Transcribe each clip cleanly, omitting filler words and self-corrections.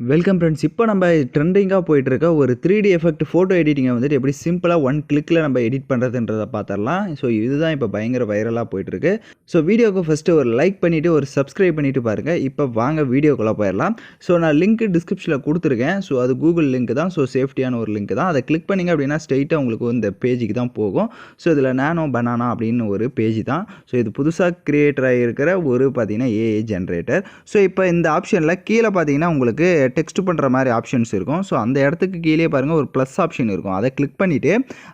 Welcome friends. இப்போ நம்ம ட்ரெண்டிங்காக போயிட்டுருக்க ஒரு 3D எஃபெக்ட் ஃபோட்டோ எடிட்டிங்கை வந்துட்டு எப்படி சிம்பிளாக ஒன் கிளிக்கில் நம்ம எடிட் பண்ணுறதுன்றதை பார்த்துடலாம். ஸோ இதுதான் இப்போ பயங்கர வைரலாக போயிட்டுருக்கு. ஸோ வீடியோக்கு ஃபஸ்ட்டு ஒரு லைக் பண்ணிவிட்டு ஒரு சப்ஸ்கிரைப் பண்ணிவிட்டு பாருங்கள். இப்போ வாங்க வீடியோக்குள்ளே போயிடலாம். ஸோ நான் லிங்க் டிஸ்கிரிப்ஷனில் கொடுத்துருக்கேன். ஸோ அது கூகுள் லிங்க் தான். ஸோ சேஃப்டியான ஒரு லிங்க் தான். அதை கிளிக் பண்ணிங்க அப்படின்னா ஸ்ட்ரெயிட்டாக உங்களுக்கு இந்த பேஜுக்கு தான் போகும். ஸோ இதில் நானோ பனானா அப்படின்னு ஒரு பேஜ் தான். ஸோ இது புதுசாக கிரியேட்டர் ஆகியிருக்கிற ஒரு பார்த்தீங்கன்னா ஏஐ ஜென்ரேட்டர். ஸோ இப்போ இந்த ஆப்ஷனில் கீழே பார்த்தீங்கன்னா உங்களுக்கு டெக்ஸ்ட் பண்ணுற மாதிரி ஆப்ஷன்ஸ் இருக்கும். ஸோ அந்த இடத்துக்கு கீழே பாருங்கள் ஒரு ப்ளஸ் ஆப்ஷன் இருக்கும். அதை கிளிக் பண்ணிவிட்டு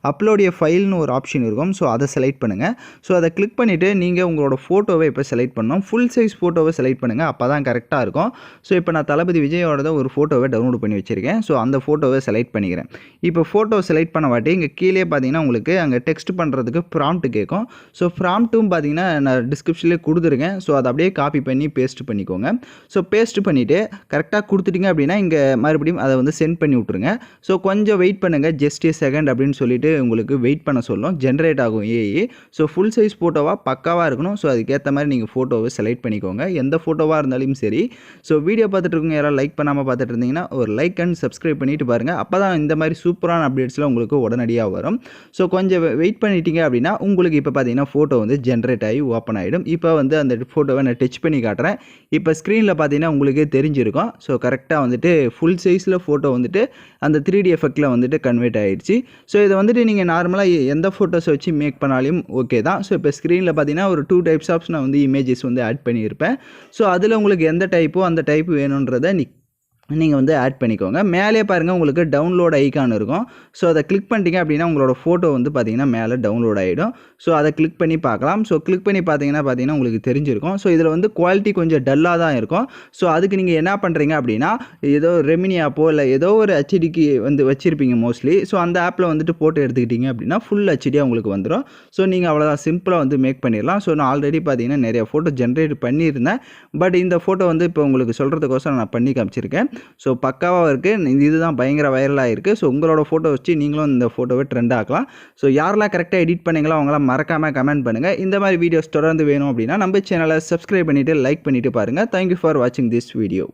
அப்லோட் எ ஃபைல்னு ஒரு ஆப்ஷன் இருக்கும். ஸோ அதை செலக்ட் பண்ணுங்கள். ஸோ அதை கிளிக் பண்ணிவிட்டு நீங்கள் உங்களோட ஃபோட்டோவை இப்போ செலக்ட் பண்ணணும். ஃபுல் சைஸ் ஃபோட்டோவை செலக்ட் பண்ணுங்கள். அப்போ தான் கரெக்டாக இருக்கும். ஸோ இப்போ நான் தளபதி விஜயோட ஒரு ஃபோட்டோவை டவுன்லோட் பண்ணி வச்சுருக்கேன். ஸோ அந்த ஃபோட்டோவை செலக்ட் பண்ணிக்கிறேன். இப்போ ஃபோட்டோ செலக்ட் பண்ண வாட்டி இங்கே கீழே பார்த்தீங்கன்னா உங்களுக்கு அங்கே டெக்ஸ்ட் பண்ணுறதுக்கு ப்ராம்ப்ட் கேட்கும். ஸோ ப்ராம்ப்ட்டும் பார்த்தீங்கன்னா நான் டிஸ்கிரிப்ஷன்லேயே கொடுத்துருக்கேன். ஸோ அதை அப்படியே காப்பி பண்ணி பேஸ்ட் பண்ணிக்கோங்க. ஸோ பேஸ்ட் பண்ணிவிட்டு கரெக்டாக கொடுத்துட்டிங்க அப்படின்னா இங்கே மறுபடியும் அதை வந்து சென்ட் பண்ணி விட்ருங்க. ஸோ கொஞ்சம் வெயிட் பண்ணுங்கள். ஜஸ்ட் ஏ செகண்ட் அப்படின்னு சொல்லிட்டு உங்களுக்கு வெயிட் பண்ண சொல்லும். ஜென்ரேட் ஆகும் ஏஐ. ஸோ ஃபுல் சைஸ் ஃபோட்டோவாக பக்காவாக இருக்கணும். ஸோ அதுக்கேற்ற மாதிரி நீங்கள் ஃபோட்டோவை செலக்ட் பண்ணிக்கோங்க. எந்த ஃபோட்டோவாக இருந்தாலும் சரி. ஸோ வீடியோ பார்த்துட்டு இருக்கவங்க யாராவது லைக் பண்ணாமல் பார்த்துட்டு இருந்தீங்கன்னா ஒரு லைக் அண்ட் சப்ஸ்கிரைப் பண்ணிவிட்டு பாருங்கள். அப்போ தான் இந்த மாதிரி சூப்பரான அப்டேட்ஸ்லாம் உங்களுக்கு உடனடியாக வரும். ஸோ கொஞ்சம் வெயிட் பண்ணிட்டீங்க அப்படின்னா உங்களுக்கு இப்போ பார்த்தீங்கன்னா ஃபோட்டோ வந்து ஜென்ரேட் ஆகி ஓப்பன் ஆகிடும். இப்போ வந்து அந்த ஃபோட்டோவை நான் டச் பண்ணி காட்டுறேன். இப்போ ஸ்க்ரீனில் பார்த்தீங்கன்னா உங்களுக்கே தெரிஞ்சிருக்கும். ஸோ கரெக்டாக வந்துட்டு ஃபுல் சைஸில் ஃபோட்டோ வந்துட்டு அந்த 3D எஃபெக்டில் வந்துட்டு கன்வெர்ட் ஆகிடுச்சு. ஸோ இதை வந்துட்டு நீங்கள் நார்மலாக எந்த ஃபோட்டோஸை வச்சு மேக் பண்ணாலும் ஓகே தான். ஸோ இப்போ ஸ்க்ரீனில் பார்த்தீங்கன்னா ஒரு 2 டைப்ஸ் ஆஃப் நான் வந்து இமேஜஸ் வந்து ஆட் பண்ணியிருப்பேன். ஸோ அதில் உங்களுக்கு எந்த டைப்போ அந்த டைப் வேணுன்றதை நீங்கள் வந்து ஆட் பண்ணிக்கோங்க. மேலே பாருங்கள் உங்களுக்கு டவுன்லோட் ஐக்கான் இருக்கும். ஸோ அதை கிளிக் பண்ணிட்டீங்க அப்படின்னா உங்களோட ஃபோட்டோ வந்து பார்த்தீங்கன்னா மேலே டவுன்லோட் ஆகிடும். ஸோ அதை கிளிக் பண்ணி பார்க்கலாம். ஸோ கிளிக் பண்ணி பார்த்தீங்கன்னா உங்களுக்கு தெரிஞ்சிருக்கும். ஸோ இதில் வந்து குவாலிட்டி கொஞ்சம் டல்லாக தான் இருக்கும். ஸோ அதுக்கு நீங்கள் என்ன பண்ணுறீங்க அப்படின்னா ஏதோ ரெமினி ஆப்போ இல்லை ஏதோ ஒரு ஹெச்டிக்கு வந்து வச்சுருப்பீங்க மோஸ்ட்லி. ஸோ அந்த ஆப்பில் வந்துட்டு போட்டு எடுத்துக்கிட்டீங்க அப்படின்னா ஃபுல் ஹெச்டியாக உங்களுக்கு வந்துடும். ஸோ நீங்கள் அவ்வளோதான் சிம்பிளாக வந்து மேக் பண்ணிடலாம். ஸோ நான் ஆல்ரெடி பார்த்தீங்கன்னா நிறைய ஃபோட்டோ ஜென்ரேட் பண்ணியிருந்தேன். பட் இந்த ஃபோட்டோ வந்து இப்போ உங்களுக்கு சொல்கிறதுக்கோசரம் நான் பண்ணி காமிச்சிருக்கேன். ஸோ பக்காவாக இருக்குது. இதுதான் பயங்கர வைரலாக இருக்குது. ஸோ உங்களோட ஃபோட்டோ வச்சு நீங்களும் இந்த ஃபோட்டோவை ட்ரெண்ட் ஆக்கலாம். ஸோ யாரெல்லாம் கரெக்டாக எடிட் பண்ணீங்களோ அவங்களாம் மறக்காமல் கமெண்ட் பண்ணுங்கள். இந்த மாதிரி வீடியோஸ் தொடர்ந்து வேணும் அப்படின்னா நம்ம சேனலை சப்ஸ்கிரைப் பண்ணிவிட்டு லைக் பண்ணிவிட்டு பாருங்கள். தேங்க்யூ ஃபார் வாட்சிங் திஸ் வீடியோ.